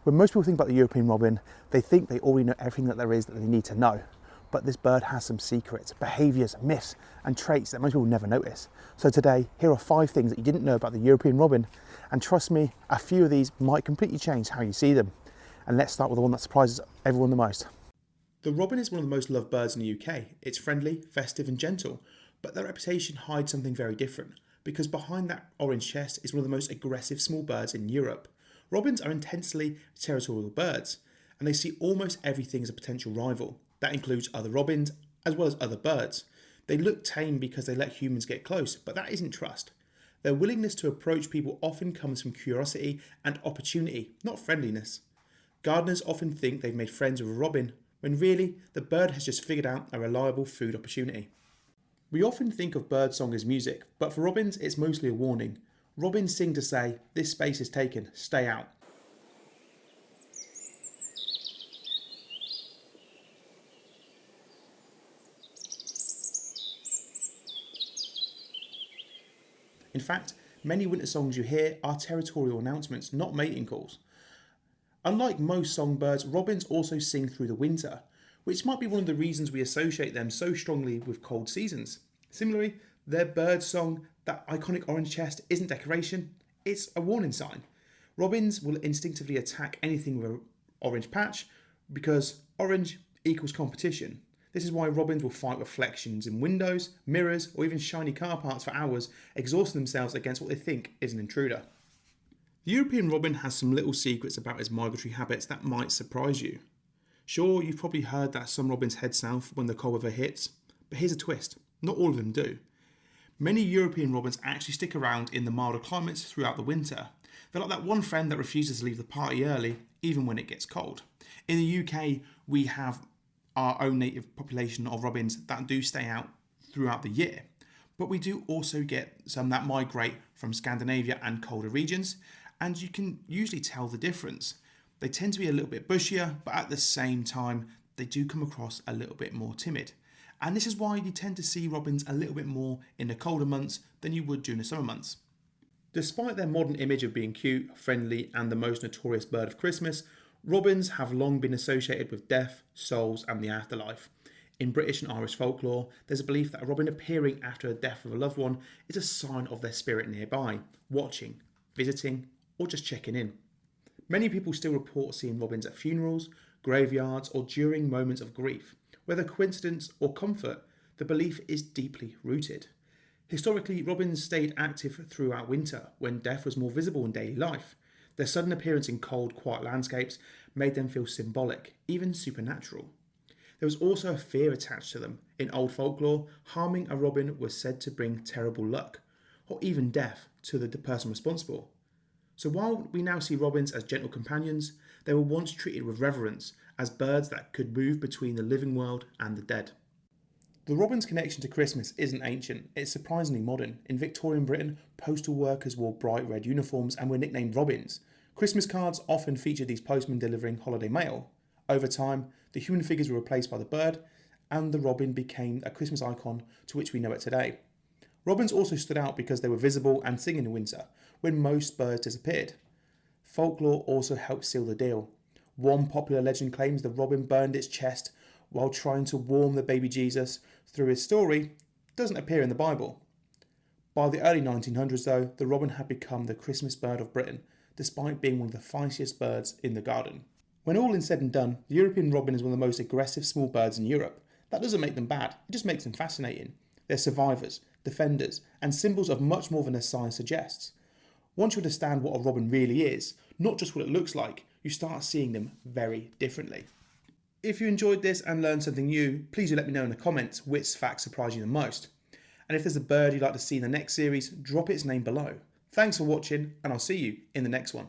When most people think about the European robin, they think they already know everything that there is that they need to know. But this bird has some secrets, behaviours, myths and traits that most people never notice. So today, here are 5 things that you didn't know about the European robin. And trust me, a few of these might completely change how you see them. And let's start with the one that surprises everyone the most. The robin is one of the most loved birds in the UK. It's friendly, festive and gentle, but their reputation hides something very different, because behind that orange chest is one of the most aggressive small birds in Europe. Robins are intensely territorial birds, and they see almost everything as a potential rival. That includes other robins, as well as other birds. They look tame because they let humans get close, but that isn't trust. Their willingness to approach people often comes from curiosity and opportunity, not friendliness. Gardeners often think they've made friends with a robin, when really, the bird has just figured out a reliable food opportunity. We often think of birdsong as music, but for robins, it's mostly a warning. Robins sing to say, "This space is taken, stay out." In fact, many winter songs you hear are territorial announcements, not mating calls. Unlike most songbirds, robins also sing through the winter, which might be one of the reasons we associate them so strongly with cold seasons. Similarly, their bird song, that iconic orange chest, isn't decoration, it's a warning sign. Robins will instinctively attack anything with an orange patch because orange equals competition. This is why robins will fight reflections in windows, mirrors, or even shiny car parts for hours, exhausting themselves against what they think is an intruder. The European robin has some little secrets about its migratory habits that might surprise you. Sure, you've probably heard that some robins head south when the cold weather hits, but here's a twist, not all of them do. Many European robins actually stick around in the milder climates throughout the winter. They're like that one friend that refuses to leave the party early, even when it gets cold. In the UK, we have our own native population of robins that do stay out throughout the year. But we do also get some that migrate from Scandinavia and colder regions, and you can usually tell the difference. They tend to be a little bit bushier, but at the same time, they do come across a little bit more timid. And this is why you tend to see robins a little bit more in the colder months than you would during the summer months. Despite their modern image of being cute, friendly, and the most notorious bird of Christmas, robins have long been associated with death, souls, and the afterlife. In British and Irish folklore, there's a belief that a robin appearing after the death of a loved one is a sign of their spirit nearby, watching, visiting, or just checking in. Many people still report seeing robins at funerals, graveyards, or during moments of grief. Whether coincidence or comfort, the belief is deeply rooted. Historically, robins stayed active throughout winter, when death was more visible in daily life. Their sudden appearance in cold, quiet landscapes made them feel symbolic, even supernatural. There was also a fear attached to them. In old folklore, harming a robin was said to bring terrible luck, or even death, to the person responsible. So while we now see robins as gentle companions, they were once treated with reverence as birds that could move between the living world and the dead. The robin's connection to Christmas isn't ancient, it's surprisingly modern. In Victorian Britain, postal workers wore bright red uniforms and were nicknamed robins. Christmas cards often featured these postmen delivering holiday mail. Over time, the human figures were replaced by the bird, and the robin became a Christmas icon to which we know it today. Robins also stood out because they were visible and sing in the winter, when most birds disappeared. Folklore also helped seal the deal. One popular legend claims the robin burned its chest while trying to warm the baby Jesus through his story. Doesn't appear in the Bible. By the early 1900s though, the robin had become the Christmas bird of Britain, despite being one of the feistiest birds in the garden. When all is said and done, the European robin is one of the most aggressive small birds in Europe. That doesn't make them bad, it just makes them fascinating. They're survivors, defenders, and symbols of much more than their size suggests. Once you understand what a robin really is, not just what it looks like, you start seeing them very differently. If you enjoyed this and learned something new, please do let me know in the comments which fact surprised you the most. And if there's a bird you'd like to see in the next series, drop its name below. Thanks for watching, and I'll see you in the next one.